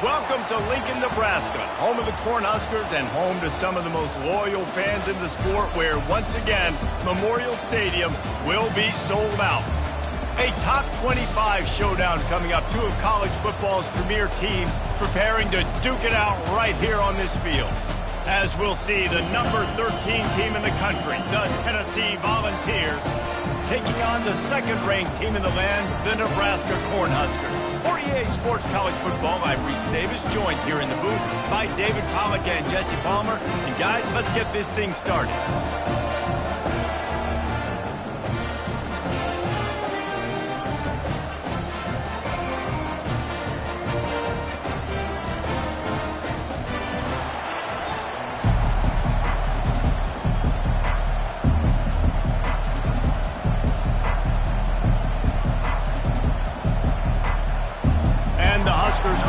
Welcome to Lincoln, Nebraska, home of the Cornhuskers and home to some of the most loyal fans in the sport where, once again, Memorial Stadium will be sold out. A top 25 showdown coming up. Two of college football's premier teams preparing to duke it out right here on this field. As we'll see, the number 13 team in the country, the Tennessee Volunteers, taking on the second-ranked team in the land, the Nebraska Cornhuskers. For EA Sports College Football, I'm Reese Davis, joined here in the booth by David Pollack and Jesse Palmer. And guys, let's get this thing started.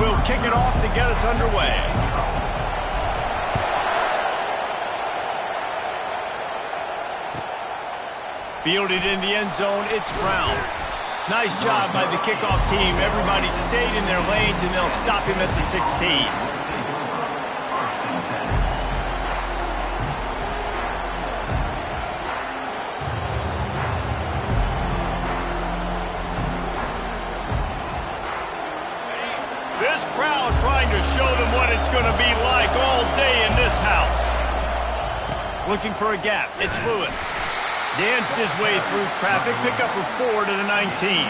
Will kick it off to get us underway. Fielded in the end zone, it's Brown. Nice job by the kickoff team. Everybody stayed in their lanes, and they'll stop him at the 16. This crowd trying to show them what it's going to be like all day in this house. Looking for a gap. It's Lewis. Danced his way through traffic. Pick up a 4 to the 19.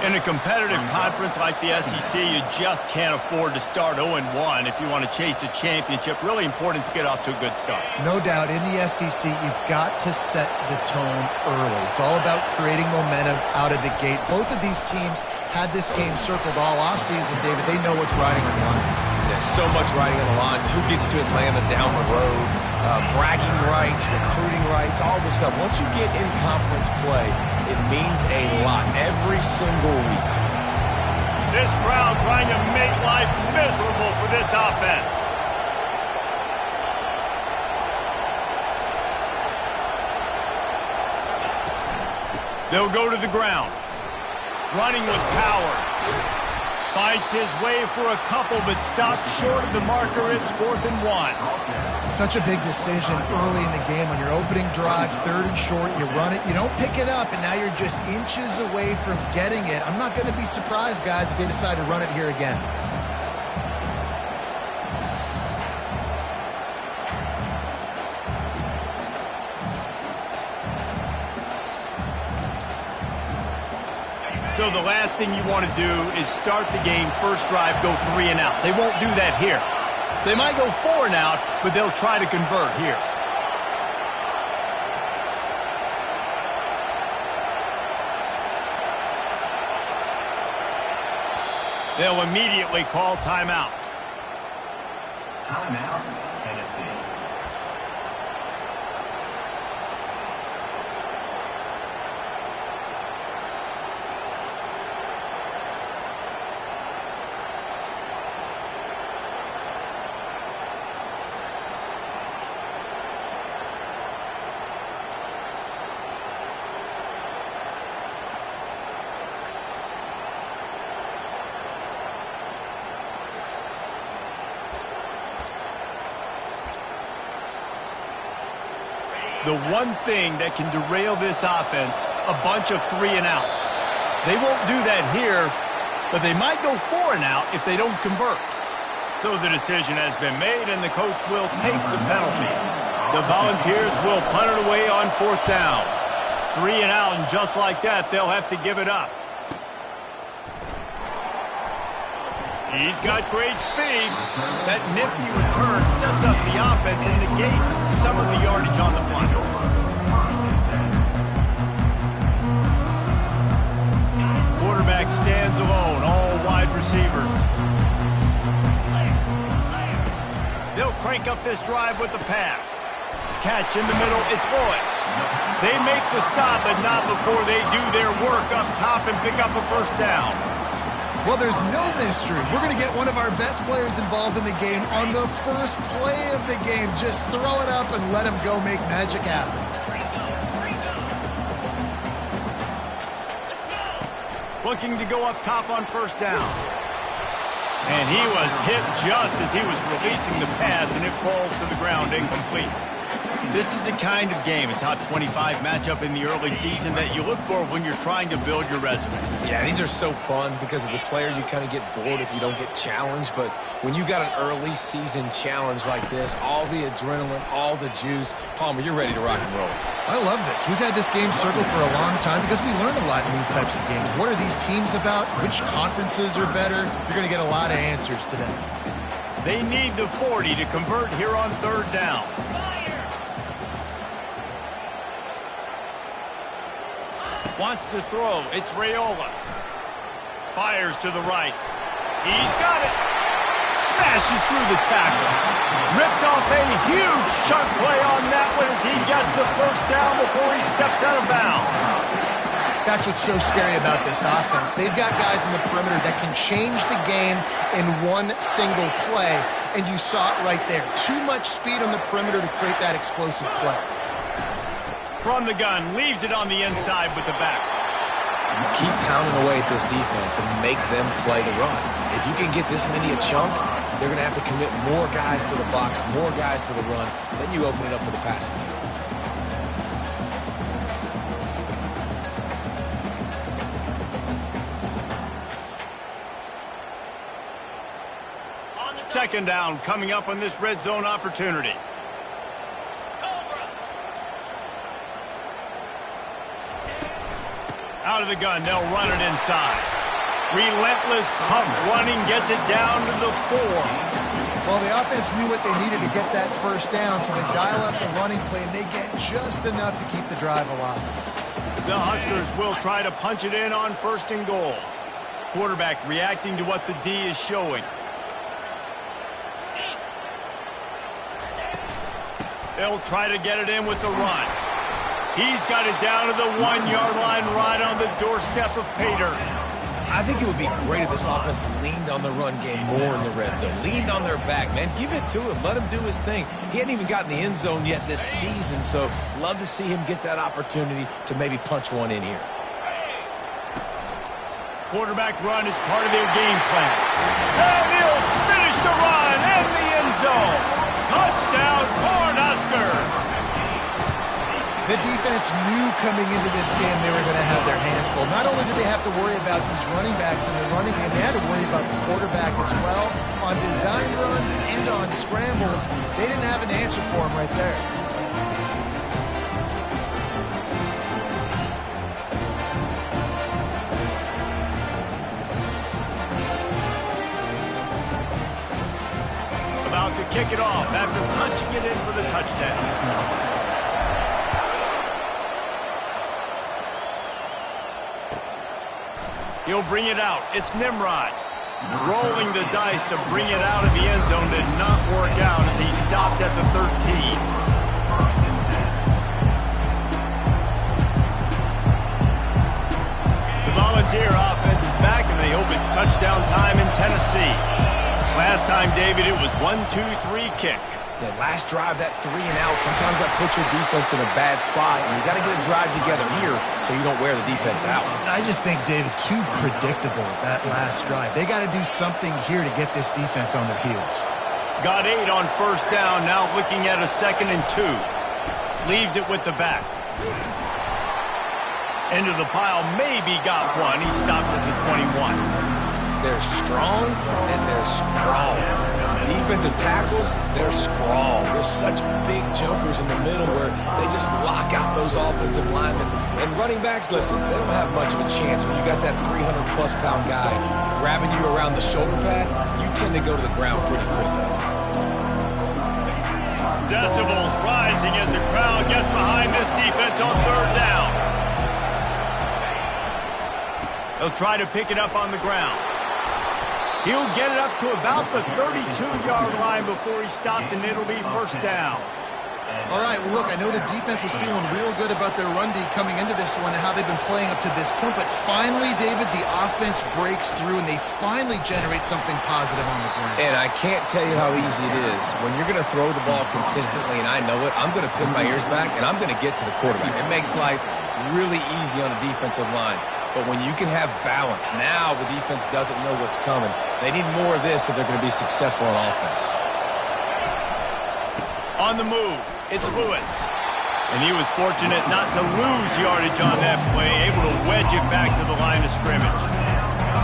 In a competitive conference like the SEC, you just can't afford to start 0-1 if you want to chase a championship. Really important to get off to a good start. No doubt, in the SEC, you've got to set the tone early. It's all about creating momentum out of the gate. Both of these teams had this game circled all offseason, David. They know what's riding on the line. There's so much riding on the line. Who gets to Atlanta down the road? Bragging rights, recruiting rights, all this stuff. Once you get in conference play, it means a lot every single week. This crowd trying to make life miserable for this offense. They'll go to the ground. Running with power. Fights his way for a couple, but stops short of the marker. It's 4th and 1. Such a big decision early in the game. On your opening drive, 3rd and short, you run it, you don't pick it up, and now you're just inches away from getting it. I'm not going to be surprised, guys, if they decide to run it here again. So the last thing you want to do is start the game, first drive, go 3 and out. They won't do that here. They might go 4 and out, but they'll try to convert here. They'll immediately call timeout. Timeout, Tennessee. The one thing that can derail this offense, a bunch of 3 and outs. They won't do that here, but they might go 4 and out if they don't convert. So the decision has been made, and the coach will take the penalty. The Volunteers will punt it away on 4th down. 3 and out, and just like that, they'll have to give it up. He's got great speed. That nifty return sets up the offense and negates some of the yardage on the front. Quarterback stands alone, all wide receivers. They'll crank up this drive with the pass. Catch in the middle, it's Boyd. They make the stop, but not before they do their work up top and pick up a first down. Well, there's no mystery. We're going to get one of our best players involved in the game on the first play of the game. Just throw it up and let him go make magic happen. Looking to go up top on first down. And he was hit just as he was releasing the pass, and it falls to the ground incomplete. This is the kind of game, a top 25 matchup in the early season, that you look for when you're trying to build your resume. Yeah, these are so fun because as a player, you kind of get bored if you don't get challenged. But when you got an early season challenge like this, all the adrenaline, all the juice, Palmer, you're ready to rock and roll. I love this. We've had this game circled for a long time because we learn a lot in these types of games. What are these teams about? Which conferences are better? You're going to get a lot of answers today. They need the 40 to convert here on third down. Wants to throw. It's Raiola. Fires to the right. He's got it. Smashes through the tackle. Ripped off a huge chunk play on that one as he gets the first down before he steps out of bounds. That's what's so scary about this offense. They've got guys in the perimeter that can change the game in one single play, and you saw it right there. Too much speed on the perimeter to create that explosive play. From the gun, leaves it on the inside with the back. Keep pounding away at this defense and make them play the run. If you can get this many a chunk, they're going to have to commit more guys to the box, more guys to the run. Then you open it up for the passing game. Second down coming up on this red zone opportunity. Out of the gun, they'll run it inside. Relentless, tough running gets it down to the 4. Well, the offense knew what they needed to get that first down, so they dial up the running play, and they get just enough to keep the drive alive. The Huskers will try to punch it in on first and goal. Quarterback reacting to what the D is showing. They'll try to get it in with the run. He's got it down to the 1-yard line right on the doorstep of Pater. I think it would be great if this offense leaned on the run game more in the red zone. Leaned on their back, man. Give it to him. Let him do his thing. He hadn't even gotten the end zone yet this season, so love to see him get that opportunity to maybe punch one in here. Quarterback run is part of their game plan. And he'll finish the run in the end zone. Touchdown, Cornhuskers. The defense knew coming into this game they were going to have their hands full. Not only did they have to worry about these running backs in the running game, they had to worry about the quarterback as well. On design runs and on scrambles, they didn't have an answer for him right there. About to kick it off after punching it in for the touchdown. He'll bring it out. It's Nimrod. Rolling the dice to bring it out of the end zone did not work out as he stopped at the 13. The Volunteer offense is back, and they hope it's touchdown time in Tennessee. Last time, David, it was 1-2-3 kick. That last drive, that 3 and out, sometimes that puts your defense in a bad spot, and you got to get a drive together here so you don't wear the defense out. I just think, David, too predictable, that last drive. They got to do something here to get this defense on their heels. Got 8 on first down, now looking at a 2nd and 2. Leaves it with the back. Into the pile, maybe got one. He stopped at the 21. They're strong, and they're strong. Defensive tackles, they're strong. There's such big jokers in the middle where they just lock out those offensive linemen. And running backs, listen, they don't have much of a chance when you got that 300-plus pound guy grabbing you around the shoulder pad. You tend to go to the ground pretty quickly. Decibels rising as the crowd gets behind this defense on third down. They'll try to pick it up on the ground. He'll get it up to about the 32-yard line before he stopped, and it'll be first down. All right, well, look, I know the defense was feeling real good about their run D coming into this one and how they've been playing up to this point, but finally, David, the offense breaks through, and they finally generate something positive on the ground. And I can't tell you how easy it is. When you're going to throw the ball consistently, and I know it, I'm going to pin my ears back, and I'm going to get to the quarterback. It makes life really easy on the defensive line. But when you can have balance, now the defense doesn't know what's coming. They need more of this if they're going to be successful on offense. On the move, it's Lewis. And he was fortunate not to lose yardage on that play, able to wedge it back to the line of scrimmage.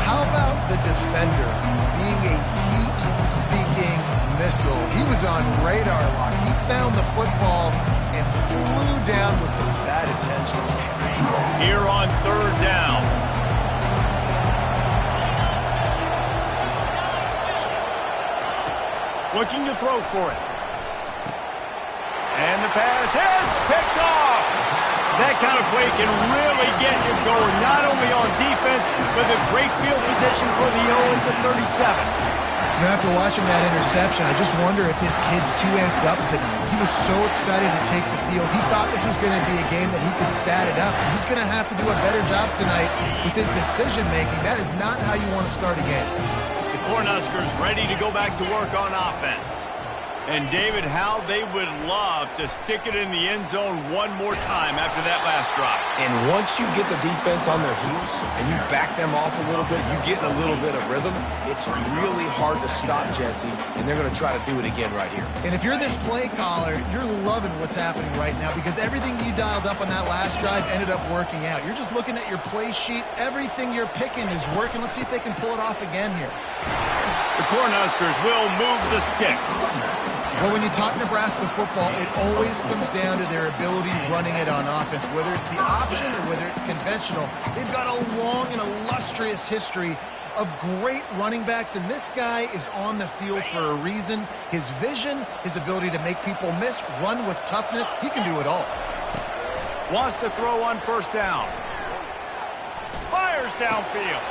How about the defender being a heat-seeking missile? He was on radar lock. He found the football and flew down with some bad intentions. Here on third down. Looking to throw for it. And the pass is picked off. That kind of play can really get you going, not only on defense, but a great field position for the 0 at the 37. You know, after watching that interception, I just wonder if this kid's too amped up tonight. He was so excited to take the field. He thought this was going to be a game that he could stat it up. He's going to have to do a better job tonight with his decision-making. That is not how you want to start a game. The Cornhuskers ready to go back to work on offense. And, David, how they would love to stick it in the end zone one more time after that last drive. And once you get the defense on their heels and you back them off a little bit, you get a little bit of rhythm, it's really hard to stop, Jesse, and they're going to try to do it again right here. And if you're this play caller, you're loving what's happening right now because everything you dialed up on that last drive ended up working out. You're just looking at your play sheet. Everything you're picking is working. Let's see if they can pull it off again here. The Cornhuskers will move the sticks. Well, when you talk Nebraska football, it always comes down to their ability running it on offense, whether it's the option or whether it's conventional. They've got a long and illustrious history of great running backs, and this guy is on the field for a reason. His vision, his ability to make people miss, run with toughness, he can do it all. Wants to throw on first down. Fires downfield.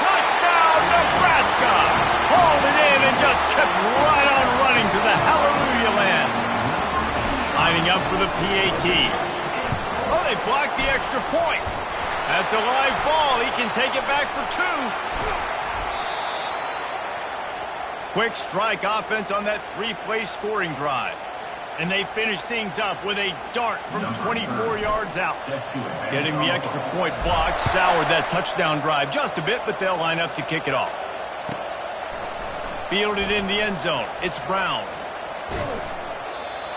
Touchdown, Nebraska! Hauled it in and just kept right on running to the hallelujah land. Lining up for the PAT. Oh, they blocked the extra point. That's a live ball. He can take it back for 2. Quick strike offense on that 3-play scoring drive. And they finish things up with a dart from 24 yards out. Getting the extra point blocked soured that touchdown drive just a bit, but they'll line up to kick it off. Fielded in the end zone. It's Brown.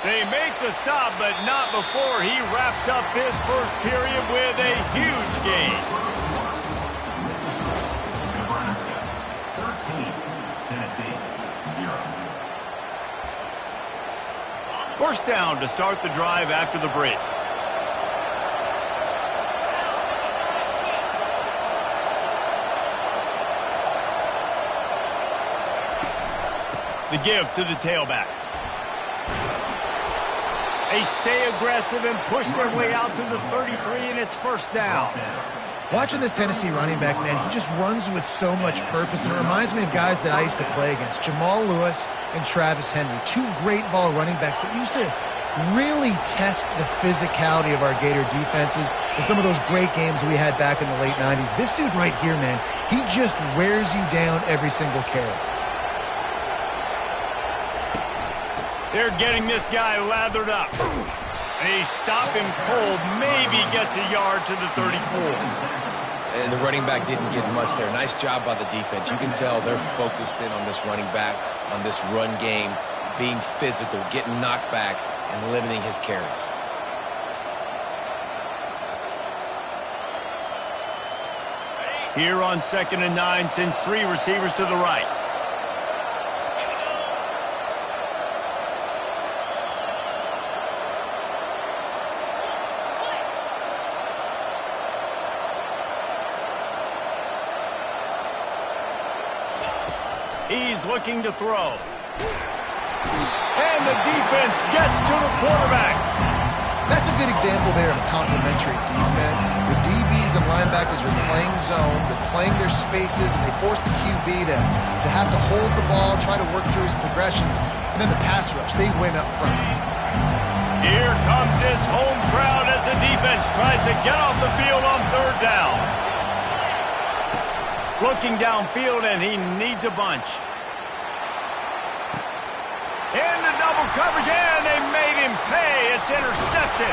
They make the stop, but not before he wraps up this first period with a huge gain. Nebraska 13, Tennessee 0. First down to start the drive after the break. The give to the tailback. They stay aggressive and push their way out to the 33, and it's first down. Watching this Tennessee running back, man, he just runs with so much purpose, and it reminds me of guys that I used to play against, Jamal Lewis and Travis Henry, two great ball running backs that used to really test the physicality of our Gator defenses in some of those great games we had back in the late 90s. This dude right here, man, he just wears you down every single carry. They're getting this guy lathered up. They stop him cold, maybe gets a yard to the 34. And the running back didn't get much there. Nice job by the defense. You can tell they're focused in on this running back, on this run game, being physical, getting knockbacks, and limiting his carries. Here on 2nd and 9, sends 3 receivers to the right. He's looking to throw. And the defense gets to the quarterback. That's a good example there of a complementary defense. The DBs and linebackers are playing zone, they're playing their spaces, and they force the QB to have to hold the ball, try to work through his progressions, and then the pass rush, they win up front. Here comes this home crowd as the defense tries to get off the field on third down. Looking downfield, and he needs a bunch. Into double coverage, and they made him pay. It's intercepted.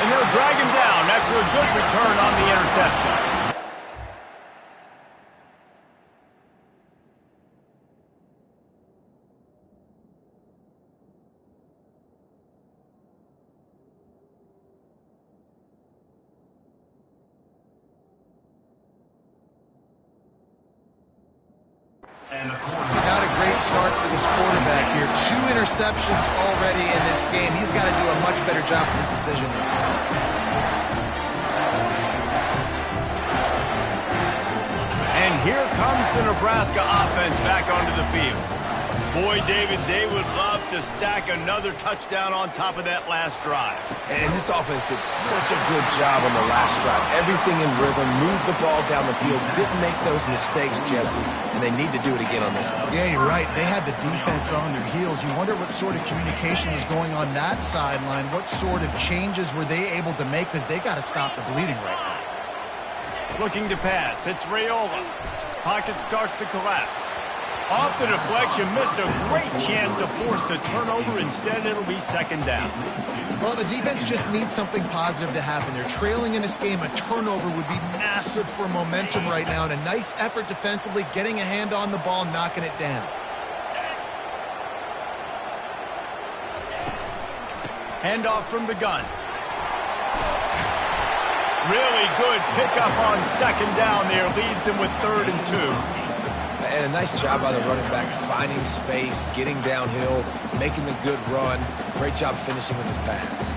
And they'll drag him down after a good return on the interception. See, not a great start for this quarterback here. 2 interceptions already in this game. He's got to do a much better job with his decision. And here comes the Nebraska offense back onto the field. Boy, David, they would love to stack another touchdown on top of that last drive. And this offense did such a good job on the last drive. Everything in rhythm, moved the ball down the field, didn't make those mistakes, Jesse, and they need to do it again on this one. Yeah, you're right. They had the defense on their heels. You wonder what sort of communication was going on that sideline. What sort of changes were they able to make, because they got to stop the bleeding right now. Looking to pass. It's Raiola. Pocket starts to collapse. Off the deflection, missed a great chance to force the turnover. Instead, it'll be second down. Well, the defense just needs something positive to happen. They're trailing in this game. A turnover would be massive for momentum right now, and a nice effort defensively, getting a hand on the ball, knocking it down. Handoff from the gun. Really good pickup on second down there. Leaves them with 3rd and 2. And a nice job by the running back, finding space, getting downhill, making the good run. Great job finishing with his pads.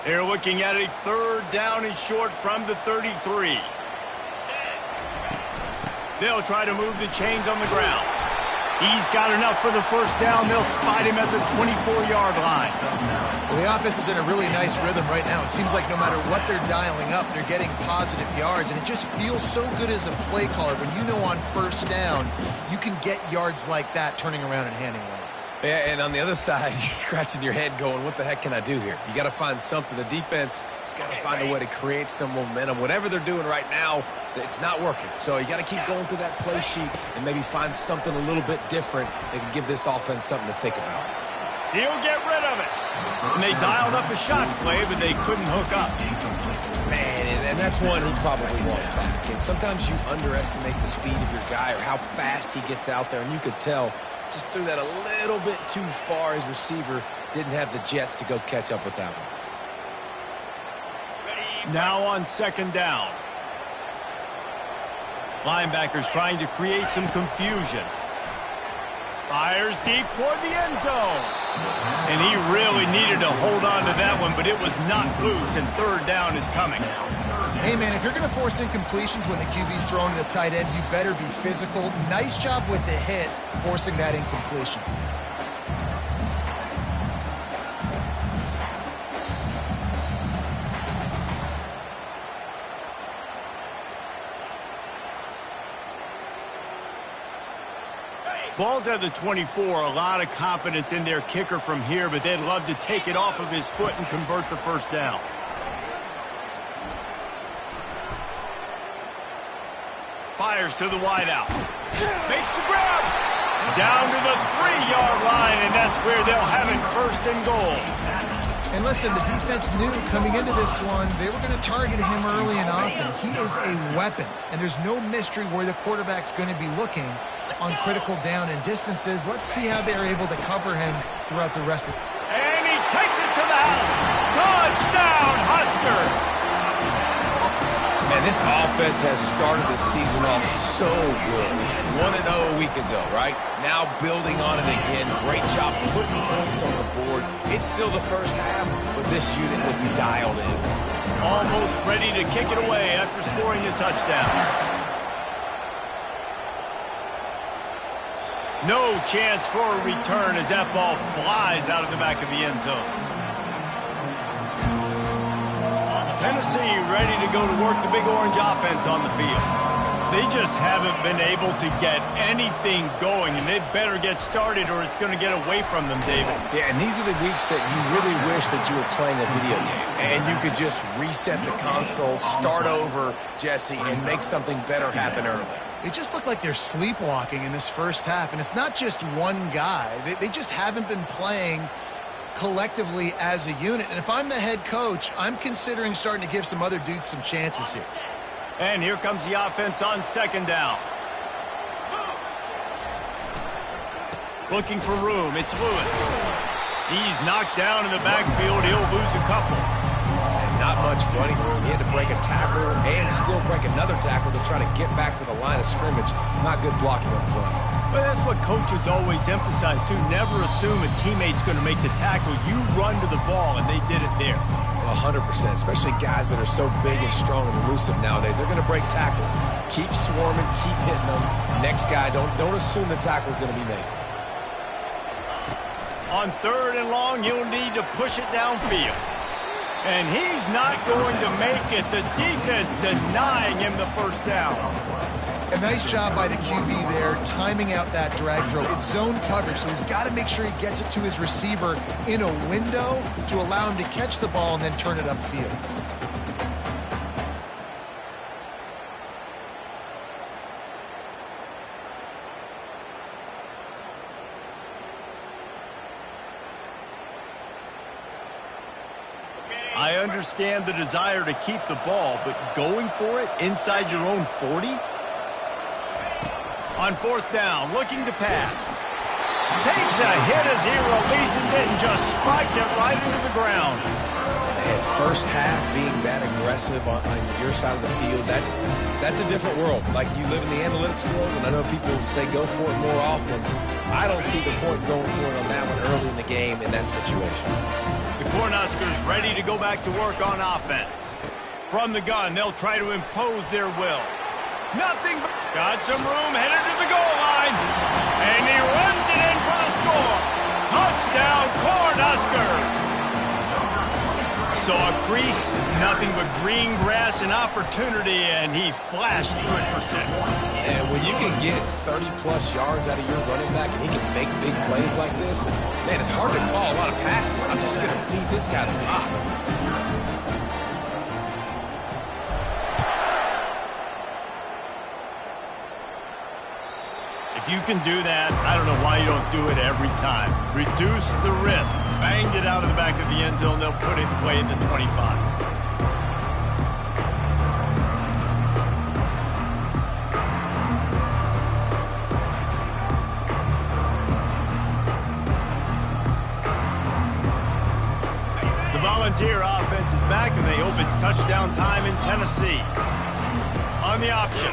They're looking at a 3rd down and short from the 33. They'll try to move the chains on the ground. He's got enough for the first down. They'll spot him at the 24-yard line. Well, the offense is in a really nice rhythm right now. It seems like no matter what they're dialing up, they're getting positive yards, and it just feels so good as a play caller when you know on first down you can get yards like that turning around and handing one off. Yeah, and on the other side, you're scratching your head going, what the heck can I do here? You got to find something. The defense has got to find a way to create some momentum. Whatever they're doing right now, it's not working. So you got to keep going through that play sheet and maybe find something a little bit different that can give this offense something to think about. He'll get rid of it. And they dialed up a shot play, but they couldn't hook up. Man, and that's one he probably wants back. And sometimes you underestimate the speed of your guy or how fast he gets out there, and you could tell just threw that a little bit too far. His receiver didn't have the jets to go catch up with that one. Now on second down. Linebackers trying to create some confusion. Fires deep toward the end zone. And he really needed to hold on to that one, but it was not loose, and 3rd down is coming. Hey, man, if you're going to force incompletions when the QB's throwing to the tight end, you better be physical. Nice job with the hit, forcing that incompletion. Ball's at the 24. A lot of confidence in their kicker from here, but they'd love to take it off of his foot and convert the first down. Fires to the wideout. Makes the grab. Down to the 3-yard line, and that's where they'll have it 1st and goal. And listen, the defense knew coming into this one, they were going to target him early and often. He is a weapon, and there's no mystery where the quarterback's going to be looking on critical down and distances. Let's see how they're able to cover him throughout the rest of the... And he takes it to the house. Touchdown, Husker! Man, this offense has started the season off so good. 1-0 a week ago, right? Now building on it again. Great job putting points on the board. It's still the first half, but this unit looks dialed in. Almost ready to kick it away after scoring a touchdown. No chance for a return as that ball flies out of the back of the end zone. Tennessee ready to go to work the Big Orange offense on the field. They just haven't been able to get anything going, and they better get started or it's going to get away from them, David. Yeah, and these are the weeks that you really wish that you were playing a video game, and you could just reset the console, start over, Jesse, and make something better happen early. They just look like they're sleepwalking in this first half, and it's not just one guy. They just haven't been playing collectively as a unit. And if I'm the head coach, I'm considering starting to give some other dudes some chances here. And here comes the offense on second down. Looking for room. It's Lewis. He's knocked down in the backfield. He'll lose a couple. And not much running room. He had to break a tackle and still break another tackle to try to get back to the line of scrimmage. Not good blocking on the play. But that's what coaches always emphasize, too. Never assume a teammate's going to make the tackle. You run to the ball, and they did it there. 100%, especially guys that are so big and strong and elusive nowadays. They're going to break tackles. Keep swarming, keep hitting them. Next guy, don't assume the tackle's going to be made. On third and long, you'll need to push it downfield. And he's not going to make it. The defense denying him the first down. A nice job by the QB there, timing out that drag throw. It's zone coverage, so he's got to make sure he gets it to his receiver in a window to allow him to catch the ball and then turn it upfield. I understand the desire to keep the ball, but going for it inside your own 40? On fourth down, looking to pass. Takes a hit as he releases it and just spiked it right into the ground. Man, first half being that aggressive on your side of the field, that's a different world. Like, you live in the analytics world, and I know people say go for it more often. I don't see the point going for it on that one early in the game in that situation. The Cornhuskers ready to go back to work on offense. From the gun, they'll try to impose their will. Nothing but got some room, headed to the goal line. And he runs it in for the score. Touchdown, Cornhuskers. Saw a crease, nothing but green grass and opportunity, and he flashed through it for 6. And when you can get 30-plus yards out of your running back and he can make big plays like this, man, it's hard to call a lot of passes. I'm just going to feed this guy the rock. If you can do that, I don't know why you don't do it every time. Reduce the risk. Banged it out of the back of the end zone. They'll put it in play at the 25. The Volunteer offense is back, and they hope it's touchdown time in Tennessee. On the option.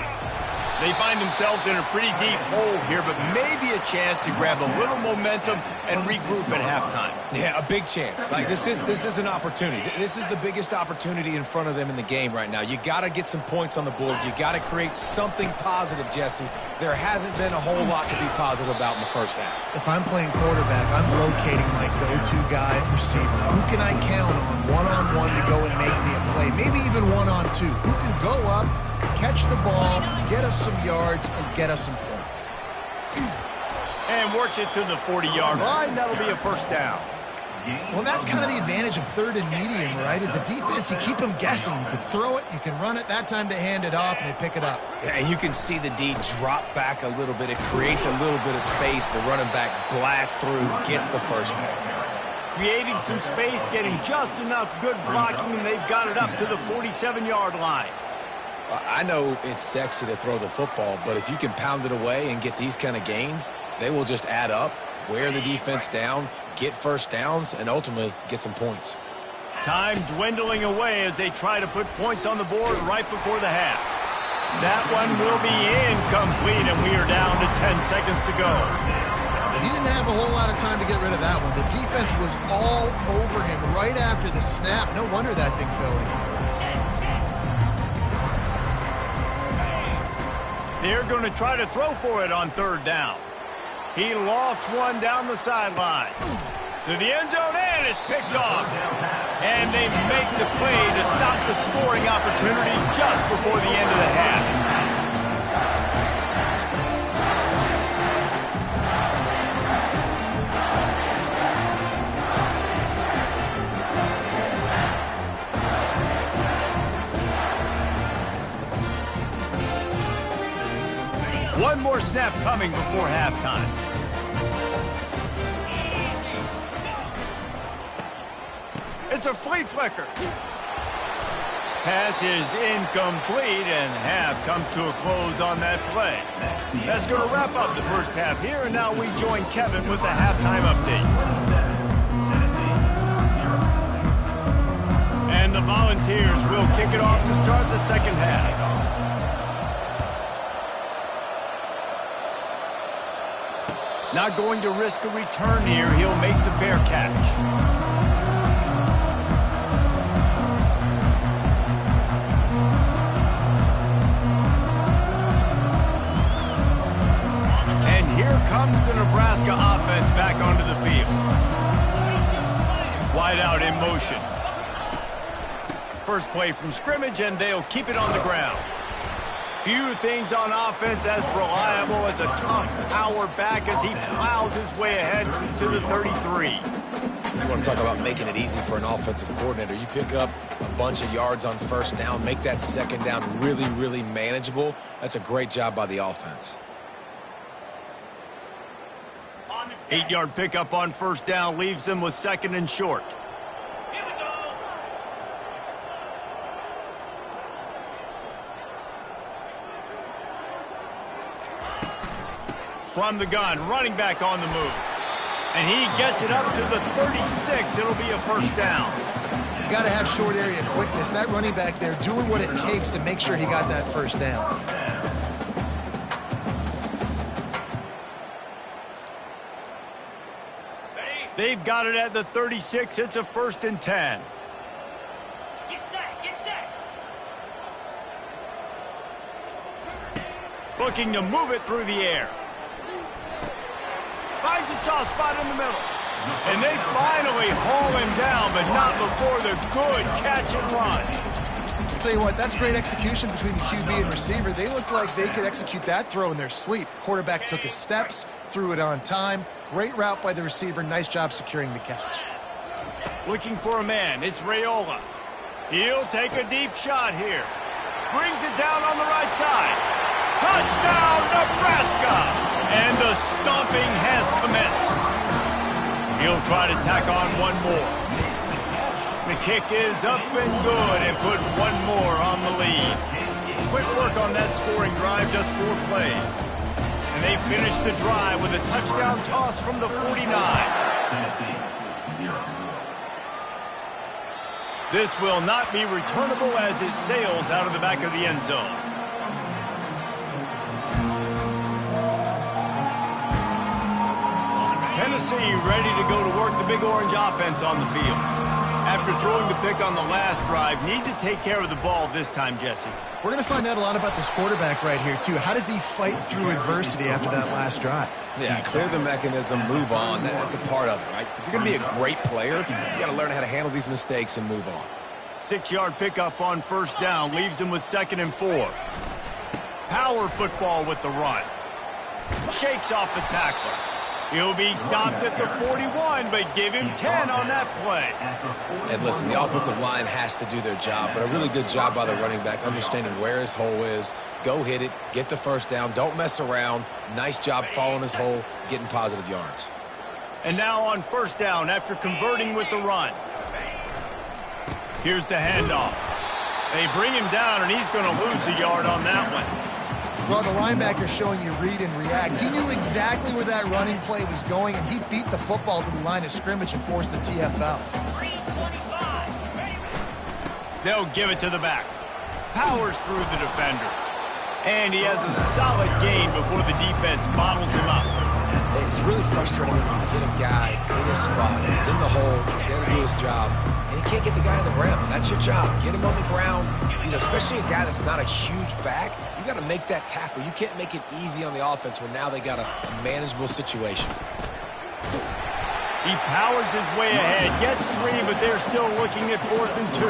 They find themselves in a pretty deep hole here, but maybe a chance to grab a little momentum and regroup at halftime. Yeah, a big chance. Like, this is an opportunity. This is the biggest opportunity in front of them in the game right now. You got to get some points on the board. You got to create something positive, Jesse. There hasn't been a whole lot to be positive about in the first half. If I'm playing quarterback, I'm locating my go-to guy at receiver. Who can I count on one-on-one to go and make me a play? Maybe even one-on-two. Who can go up, catch the ball, get us some yards, and get us some points. And works it to the 40-yard line. That'll be a first down. Well, that's kind of the advantage of third and medium, right? Is the defense, you keep them guessing. You can throw it, you can run it. That time they hand it off, and they pick it up. Yeah, and you can see the D drop back a little bit. It creates a little bit of space. The running back blasts through, gets the first down. Creating some space, getting just enough good blocking, and they've got it up to the 47-yard line. I know it's sexy to throw the football, but if you can pound it away and get these kind of gains, they will just add up, wear the defense down, get first downs, and ultimately get some points. Time dwindling away as they try to put points on the board right before the half. That one will be incomplete, and we are down to 10 seconds to go. He didn't have a whole lot of time to get rid of that one. The defense was all over him right after the snap. No wonder that thing fell in. They're going to try to throw for it on third down. He lofts one down the sideline. To the end zone, and it's picked off. And they make the play to stop the scoring opportunity just before the end of the half. more snap coming before halftime. It's a flea flicker. Pass is incomplete, and half comes to a close on that play. That's going to wrap up the first half here, and now we join Kevin with the halftime update. And the Volunteers will kick it off to start the second half. Not going to risk a return here. He'll make the fair catch. Comes the Nebraska offense back onto the field. Wide out in motion. First play from scrimmage, and they'll keep it on the ground. Few things on offense as reliable as a tough power back as he plows his way ahead to the 33. You want to talk about making it easy for an offensive coordinator. You pick up a bunch of yards on first down, make that second down really, really manageable. That's a great job by the offense. 8-yard pickup on first down leaves them with second and short. Here we go. From the gun, running back on the move. And he gets it up to the 36. It'll be a first down. You got to have short area quickness. That running back there doing what it takes to make sure he got that first down. They've got it at the 36. It's a 1st and 10. Get set, get set. Looking to move it through the air. Finds a soft spot in the middle. And they finally haul him down, but not before the good catch and run. I'll tell you what, that's great execution between the QB and receiver. They looked like they could execute that throw in their sleep. Quarterback took his steps, threw it on time. Great route by the receiver. Nice job securing the catch. Looking for a man. It's Raiola. He'll take a deep shot here. Brings it down on the right side. Touchdown, Nebraska! And the stomping has commenced. He'll try to tack on one more. The kick is up and good and put one more on the lead. Quick work on that scoring drive, just 4 plays. And they finish the drive with a touchdown toss from the 49. Tennessee, 0. This will not be returnable as it sails out of the back of the end zone. Tennessee ready to go to work the Big Orange offense on the field. After throwing the pick on the last drive, need to take care of the ball this time, Jesse. We're going to find out a lot about this quarterback right here, too. How does he fight through adversity after that last drive? Yeah, clear the mechanism, move on. That's a part of it, right? If you're going to be a great player, you got to learn how to handle these mistakes and move on. 6-yard pickup on first down leaves him with 2nd and 4. Power football with the run. Shakes off the tackler. He'll be stopped at the 41, but give him 10 on that play. And listen, the offensive line has to do their job, but a really good job by the running back, understanding where his hole is. Go hit it, get the first down, don't mess around. Nice job following his hole, getting positive yards. And now on first down after converting with the run. Here's the handoff. They bring him down, and he's going to lose a yard on that one. Well, the linebacker showing you read and react. He knew exactly where that running play was going, and he beat the football to the line of scrimmage and forced the TFL. They'll give it to the back. Powers through the defender. And he has a solid gain before the defense bottles him up. It's really frustrating when you get a guy in his spot. He's in the hole. He's there to do his job. And he can't get the guy on the ground. That's your job. Get him on the ground. You know, especially a guy that's not a huge back. You got to make that tackle. You can't make it easy on the offense where now they got a manageable situation. He powers his way ahead. Gets 3, but they're still looking at 4th and 2.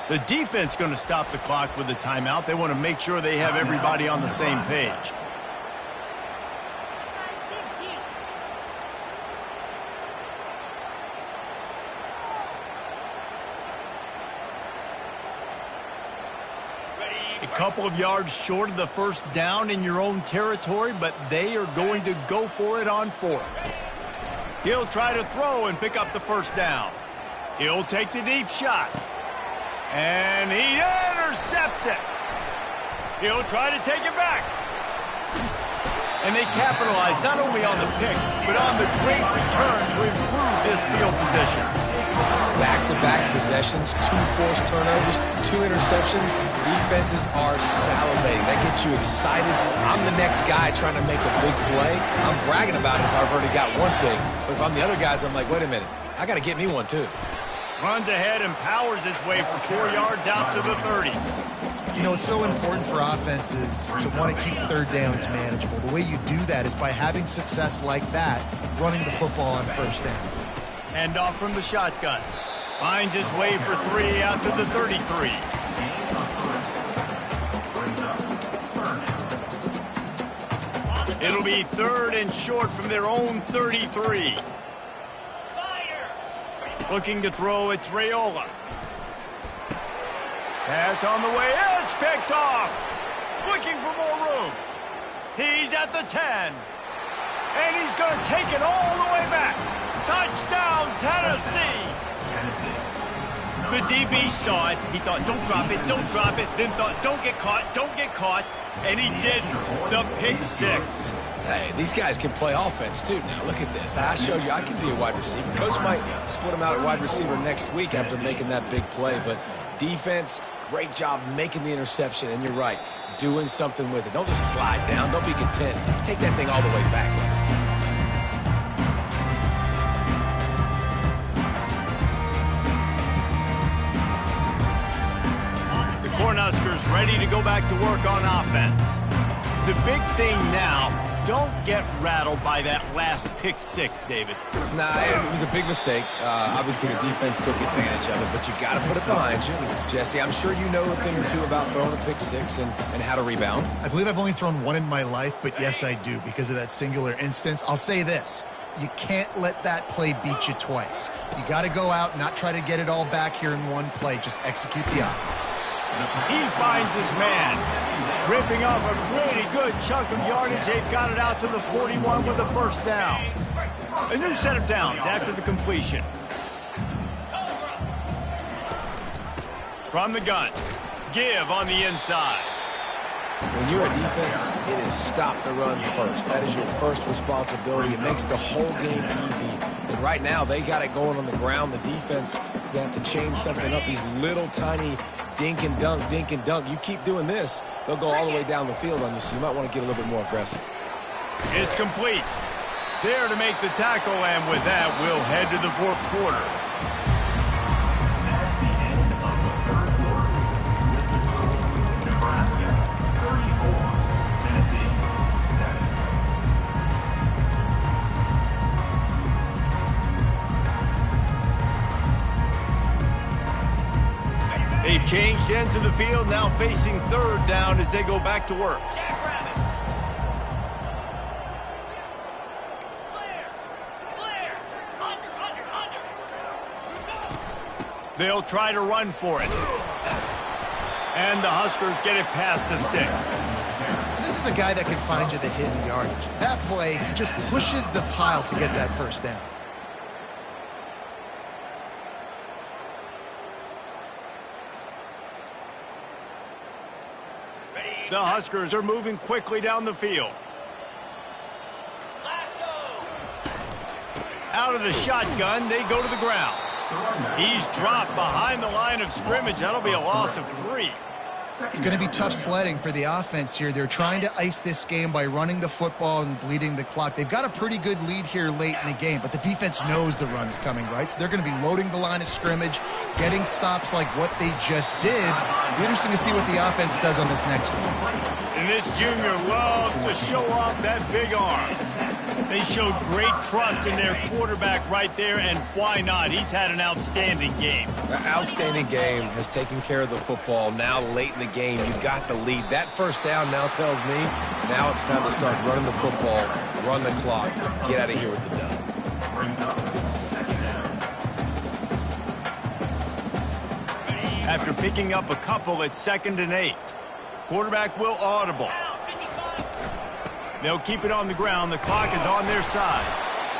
The defense going to stop the clock with a timeout. They want to make sure they have everybody on the same page. A couple of yards short of the first down in your own territory, but they are going to go for it on fourth. He'll try to throw and pick up the first down. He'll take the deep shot. And he intercepts it. He'll try to take it back. And they capitalize not only on the pick, but on the great return to improve this field position. Back-to-back possessions, 2 forced turnovers, 2 interceptions. Defenses are salivating. That gets you excited. I'm the next guy trying to make a big play. I'm bragging about it if I've already got one thing. But if I'm the other guys, I'm like, wait a minute. I got to get me one, too. Runs ahead and powers his way for 4 yards out to the 30. You know, it's so important for offenses to want to keep third downs manageable. The way you do that is by having success like that, running the football on first down. Hand off from the shotgun. Finds his way for 3 out to the 33. It'll be 3rd and short from their own 33. Looking to throw, it's Raiola. Pass on the way, it's picked off. Looking for more room. He's at the 10. And he's going to take it all the way back. Touchdown, Tennessee. The DB saw it. He thought, don't drop it, don't drop it. Then thought, don't get caught, don't get caught. And he didn't. The pick 6. Hey, these guys can play offense, too. Now, look at this. I showed you I can be a wide receiver. Coach might split him out at wide receiver next week after making that big play. But defense, great job making the interception. And you're right, doing something with it. Don't just slide down. Don't be content. Take that thing all the way back. The Cornhuskers ready to go back to work on offense. The big thing now, don't get rattled by that last pick 6, David. Nah, it was a big mistake. Obviously, the defense took advantage of it, but you got to put it behind you. Jesse, I'm sure you know a thing or two about throwing a pick 6 and how to rebound. I believe I've only thrown one in my life, but yes, I do because of that singular instance. I'll say this. You can't let that play beat you twice. You got to go out, not try to get it all back here in one play. Just execute the offense. He finds his man. Ripping off a pretty good chunk of yardage. They've got it out to the 41 with a first down. A new set of downs after the completion. From the gun. Give on the inside. When you're a defense, it is stop the run first. That is your first responsibility. It makes the whole game easy. And right now, they got it going on the ground. The defense is going to have to change something up. These little tiny dink and dunk, dink and dunk. You keep doing this, they'll go all the way down the field on you, so you might want to get a little bit more aggressive. It's complete. There to make the tackle, and with that, we'll head to the 4th quarter. That's the end of the 3rd quarter. With the score, Nebraska 34, Tennessee 7. They've changed ends of the field, now facing 3rd down as they go back to work. They'll try to run for it. And the Huskers get it past the sticks. This is a guy that can find you the hidden yardage. That play, he just pushes the pile to get that first down. The Huskers are moving quickly down the field. Out of the shotgun, they go to the ground. He's dropped behind the line of scrimmage. That'll be a loss of 3. It's going to be tough sledding for the offense here. They're trying to ice this game by running the football and bleeding the clock. They've got a pretty good lead here late in the game, but the defense knows the run's coming, right? So they're going to be loading the line of scrimmage, getting stops like what they just did. It'll be interesting to see what the offense does on this next one. And this junior loves to show off that big arm. They showed great trust in their quarterback right there, and why not? He's had an outstanding game. An outstanding game, has taken care of the football. Now late in the game, you got the lead. That first down now tells me now it's time to start running the football, run the clock, get out of here with the dub. After picking up a couple at 2nd and 8. Quarterback will audible. They'll keep it on the ground. The clock is on their side.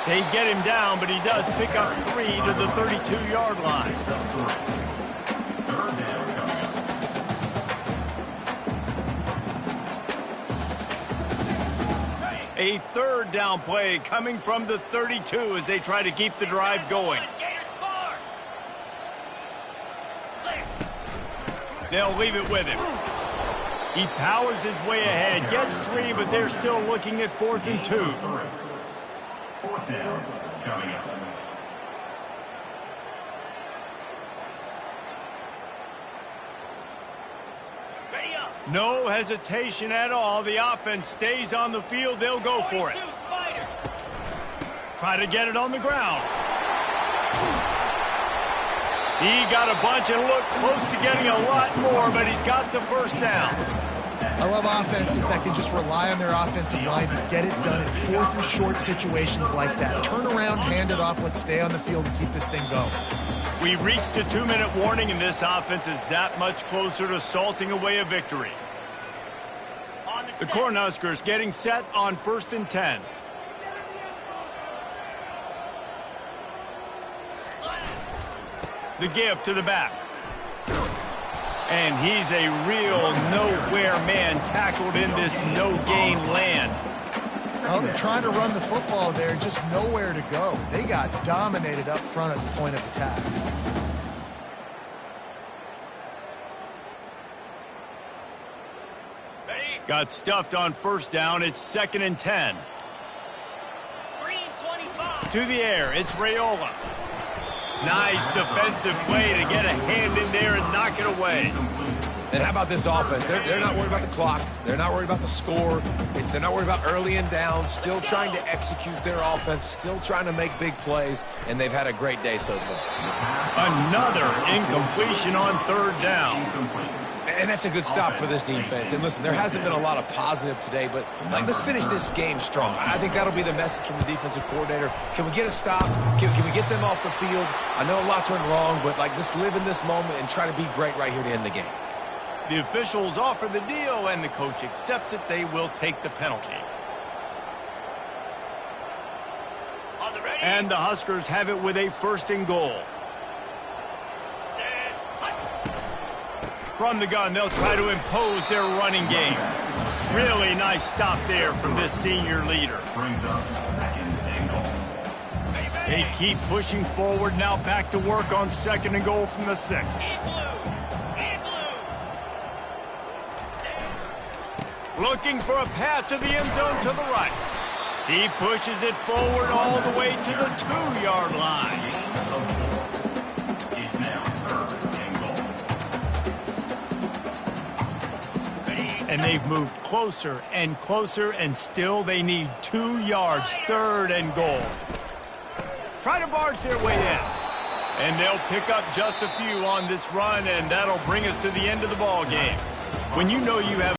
They get him down, but he does pick up 3 to the 32-yard line. A third down play coming from the 32 as they try to keep the drive going. They'll leave it with him. He powers his way ahead, gets 3, but they're still looking at 4th and 2. 4th down coming up. No hesitation at all. The offense stays on the field. They'll go for it. Try to get it on the ground. He got a bunch and looked close to getting a lot more, but he's got the first down. I love offenses that can just rely on their offensive line to get it done in 4th and short situations like that. Turn around, hand it off, let's stay on the field and keep this thing going. We reached the 2-minute warning, and this offense is that much closer to salting away a victory. The Cornhuskers getting set on 1st and 10. The give to the back. And he's a real nowhere man tackled in this no-gain land. Well, they're trying to run the football there, just nowhere to go. They got dominated up front at the point of attack. Got stuffed on 1st down. It's 2nd and 10. To the air, it's Raiola. Nice defensive play to get a hand in there and knock it away. And how about this offense? They're not worried about the clock. They're not worried about the score. They're not worried about early and down. Still trying to execute their offense. Still trying to make big plays. And they've had a great day so far. Another incompletion on 3rd down. And that's a good stop for this defense. And listen, there hasn't been a lot of positive today, but let's finish this game strong. I think that'll be the message from the defensive coordinator. Can we get a stop? Can we get them off the field? I know lots went wrong, but let's live in this moment and try to be great right here to end the game. The officials offer the deal, and the coach accepts it. They will take the penalty. And the Huskers have it with a 1st and goal. From the gun, they'll try to impose their running game. Really nice stop there from this senior leader. Brings up 2nd and goal. They keep pushing forward, now back to work on 2nd and goal from the 6. Looking for a path to the end zone to the right. He pushes it forward all the way to the 2-yard line. Is now 3rd and goal. And they've moved closer and closer, and still they need 2 yards. 3rd and goal. Try to barge their way in. And they'll pick up just a few on this run, and that'll bring us to the end of the ball game. When you know you have